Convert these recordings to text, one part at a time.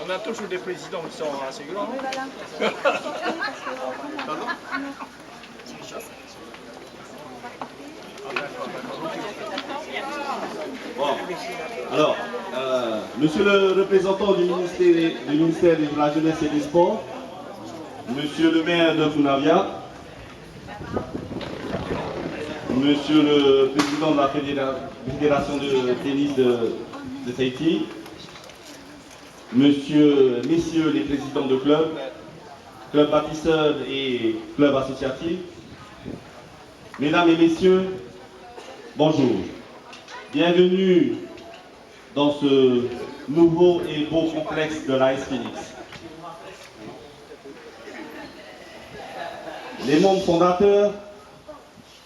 On a toujours des présidents qui sont assez grands. Oui, voilà. Pardon? Bon. Alors, monsieur le représentant du ministère de la Jeunesse et des Sports, monsieur le maire de Funavia, monsieur le président de la fédération de tennis de Tahiti, messieurs les présidents de clubs bâtisseurs et clubs associatifs, mesdames et messieurs, bonjour. Bienvenue dans ce nouveau et beau complexe de l'AS Phoenix. Les membres fondateurs,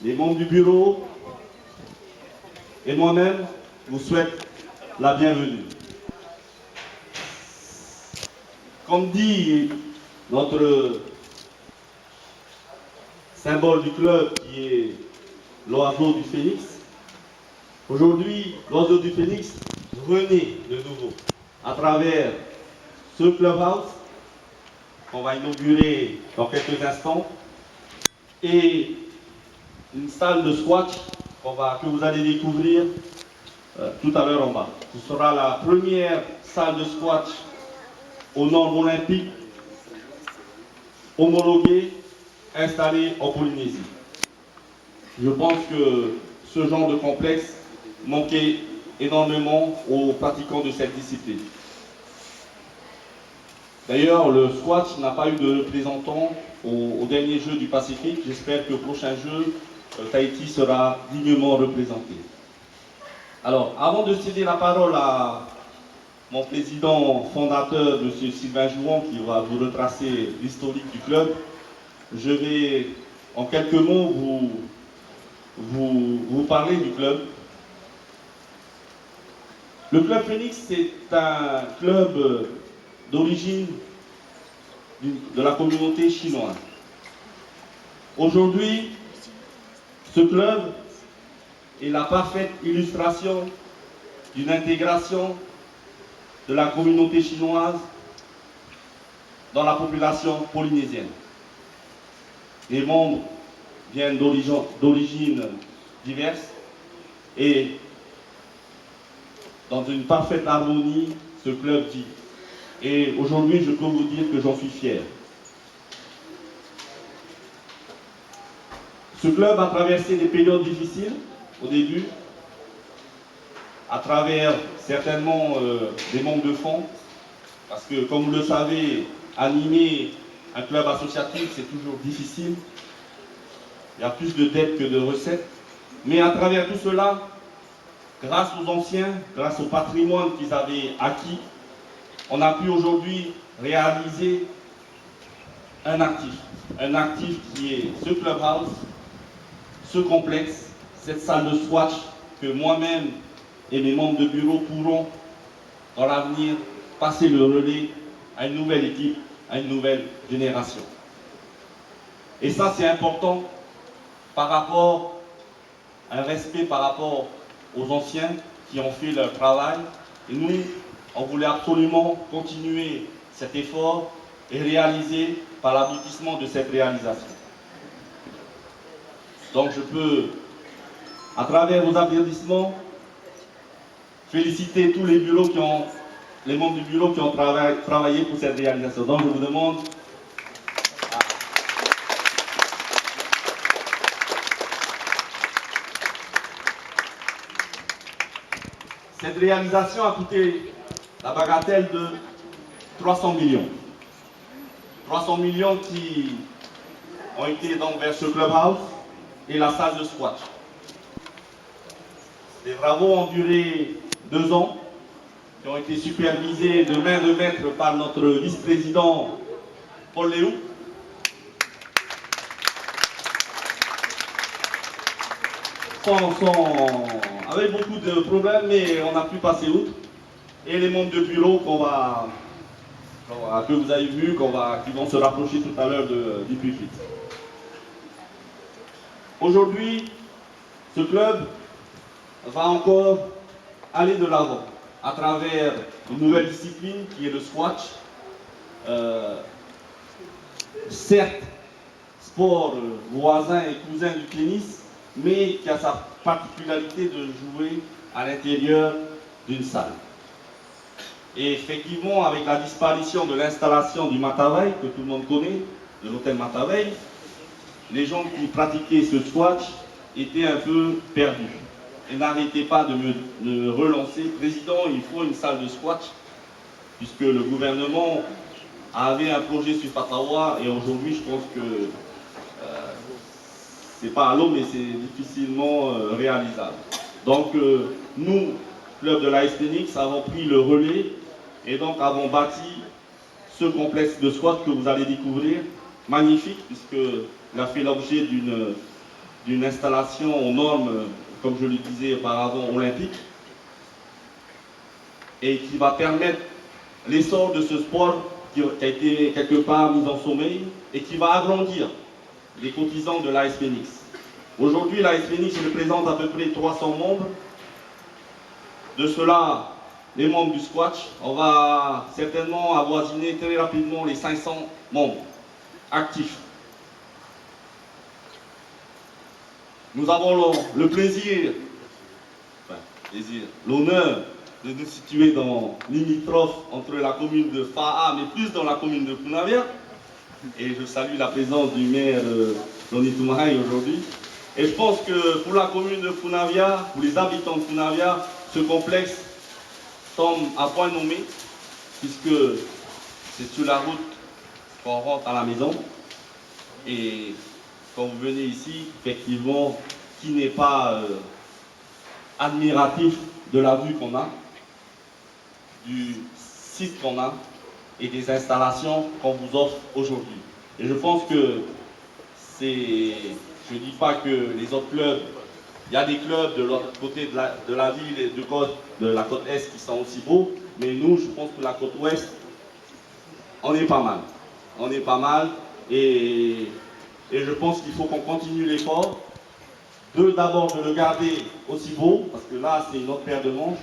les membres du bureau et moi-même vous souhaitent la bienvenue. Comme dit notre symbole du club qui est l'oiseau du Phénix, aujourd'hui, l'oiseau du Phénix renaît de nouveau à travers ce clubhouse qu'on va inaugurer dans quelques instants et une salle de squash que vous allez découvrir tout à l'heure en bas. Ce sera la première salle de squash aux normes olympiques homologuée, installée en Polynésie. Je pense que ce genre de complexe manquait énormément aux pratiquants de cette discipline. D'ailleurs, le squash n'a pas eu de représentant au dernier jeu du Pacifique. J'espère que le prochain jeu, Tahiti sera dignement représenté. Alors, avant de céder la parole à mon président fondateur, M. Sylvain Jouan, qui va vous retracer l'historique du club, je vais en quelques mots vous parler du club. Le Club Phoenix, c'est un club d'origine de la communauté chinoise. Aujourd'hui, ce club est la parfaite illustration d'une intégration de la communauté chinoise dans la population polynésienne. Les membres viennent d'origines diverses et dans une parfaite harmonie, ce club vit. Et aujourd'hui, je peux vous dire que j'en suis fier. Ce club a traversé des périodes difficiles au début, à travers certainement des manques de fonds, parce que comme vous le savez, animer un club associatif, c'est toujours difficile. Il y a plus de dettes que de recettes. Mais à travers tout cela, grâce aux anciens, grâce au patrimoine qu'ils avaient acquis, on a pu aujourd'hui réaliser un actif qui est ce clubhouse, ce complexe, cette salle de squash que moi-même et mes membres de bureau pourront, dans l'avenir, passer le relais à une nouvelle équipe, à une nouvelle génération. Et ça, c'est important par rapport à un respect par rapport aux anciens qui ont fait leur travail. Et nous, on voulait absolument continuer cet effort et réaliser par l'aboutissement de cette réalisation. Donc je peux, à travers vos applaudissements, féliciter tous les membres du bureau qui ont travaillé pour cette réalisation. Donc je vous demande cette réalisation a coûté la bagatelle de 300 millions. 300 millions qui ont été donc vers ce clubhouse et la salle de squash. Les travaux ont duré 2 ans, qui ont été supervisés de main de maître par notre vice-président Paul Léou. Avec beaucoup de problèmes, mais on a pu passer outre. Et les membres de bureau que vous avez vus, qui vont se rapprocher tout à l'heure du pupitre. Aujourd'hui, ce club va encore aller de l'avant. à travers une nouvelle discipline qui est le squash. Certes, sport voisin et cousin du tennis, mais qui a sa particularité de jouer à l'intérieur d'une salle. Et effectivement, avec la disparition de l'installation du Matavai, que tout le monde connaît, de l'hôtel Matavai, les gens qui pratiquaient ce squash étaient un peu perdus. Et n'arrêtaient pas de me relancer. Président, il faut une salle de squash, puisque le gouvernement avait un projet sur Patawa, et aujourd'hui, je pense que c'est pas à l'eau, mais c'est difficilement réalisable. Donc, nous, club de l'AS Phoenix, avons pris le relais et donc avons bâti ce complexe de squat que vous allez découvrir, magnifique, puisqu'il a fait l'objet d'une installation aux normes, comme je le disais auparavant, olympiques, et qui va permettre l'essor de ce sport qui a été quelque part mis en sommeil et qui va agrandir les cotisants de l'AS Phoenix. Aujourd'hui, l'AS Phoenix représente à peu près 300 membres. De cela, les membres du squash, on va certainement avoisiner très rapidement les 500 membres actifs. Nous avons le plaisir, l'honneur de nous situer dans limitrophe entre la commune de Faha, mais plus dans la commune de Punavia. Et je salue la présence du maire Loni Toumahaï aujourd'hui. Et je pense que pour la commune de Punavia, pour les habitants de Punavia, ce complexe tombe à point nommé, puisque c'est sur la route qu'on rentre à la maison. Et quand vous venez ici, effectivement, qui n'est pas admiratif de la vue qu'on a, du site qu'on a et des installations qu'on vous offre aujourd'hui. Et je pense que c'est... Je ne dis pas que les autres clubs, il y a des clubs de l'autre côté de la ville et de la côte Est qui sont aussi beaux, mais nous, je pense que la côte Ouest, on est pas mal. On est pas mal et je pense qu'il faut qu'on continue l'effort. D'abord de le garder aussi beau, parce que là, c'est une autre paire de manches.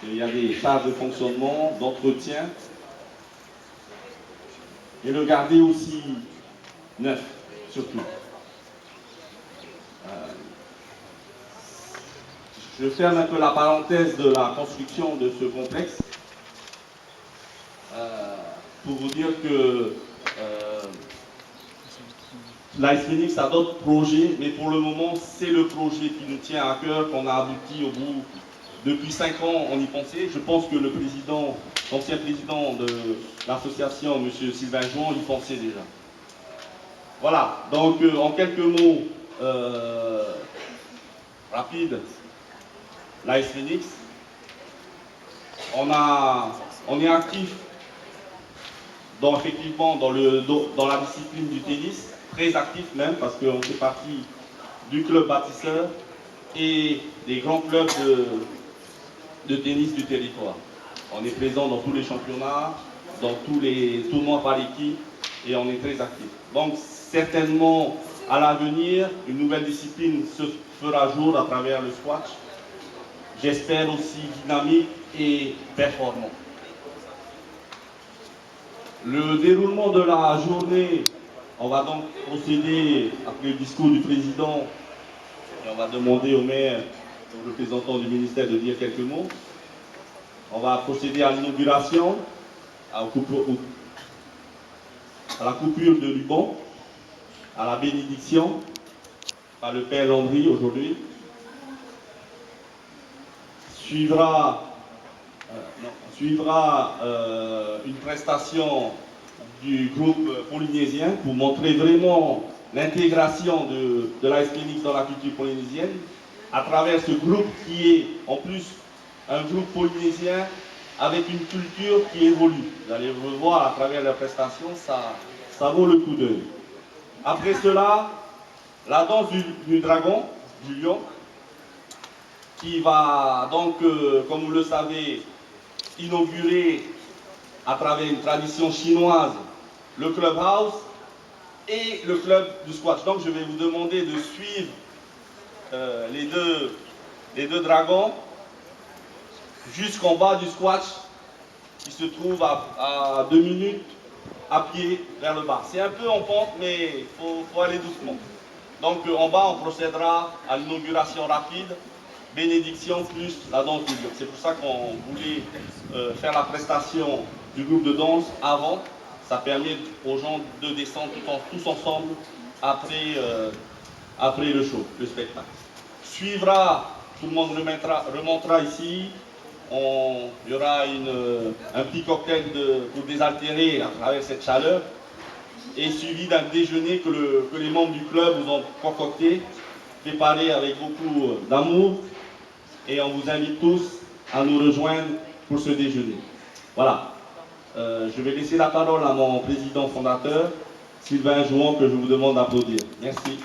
Il y a des charges de fonctionnement, d'entretien. Et le garder aussi neuf, surtout. Je ferme un peu la parenthèse de la construction de ce complexe pour vous dire que l'AS Phoenix a d'autres projets, mais pour le moment, c'est le projet qui nous tient à cœur, qu'on a abouti au bout. Depuis 5 ans, on y pensait. Je pense que le président, l'ancien président de l'association, M. Sylvain Jouan, y pensait déjà. Voilà, donc en quelques mots rapides, l'AS Phoenix, on est actif effectivement dans la discipline du tennis, très actif même, parce qu'on fait partie du club bâtisseur et des grands clubs de tennis du territoire. On est présent dans tous les championnats, dans tous les tournois par équipe, et on est très actif. Donc certainement, à l'avenir, une nouvelle discipline se fera jour à travers le squash. J'espère aussi dynamique et performant. Le déroulement de la journée, on va donc procéder, après le discours du président, et on va demander au maire, au représentant du ministère de dire quelques mots. On va procéder à l'inauguration, à la coupure de ruban, à la bénédiction, par le Père Landry aujourd'hui. Suivra une prestation du groupe polynésien pour montrer vraiment l'intégration de l'AS Phoenix dans la culture polynésienne à travers ce groupe qui est en plus un groupe polynésien avec une culture qui évolue. Vous allez le voir à travers la prestation, ça vaut le coup d'œil. Après cela, la danse du dragon, du lion, qui va donc, comme vous le savez, inaugurer à travers une tradition chinoise le clubhouse et le club du squash. Donc je vais vous demander de suivre les deux dragons jusqu'en bas du squash qui se trouve à 2 minutes à pied vers le bas. C'est un peu en pente, mais il faut aller doucement. Donc en bas, on procédera à l'inauguration rapide, bénédiction plus la danse du lion. C'est pour ça qu'on voulait faire la prestation du groupe de danse avant. Ça permet aux gens de descendre tous ensemble après le show, le spectacle. Suivra, tout le monde remontera ici. Il y aura un petit cocktail pour désaltérer à travers cette chaleur et suivi d'un déjeuner que les membres du club vous ont concocté, préparé avec beaucoup d'amour, et on vous invite tous à nous rejoindre pour ce déjeuner. Voilà. Je vais laisser la parole à mon président fondateur, Sylvain Jouan, que je vous demande d'applaudir. Merci.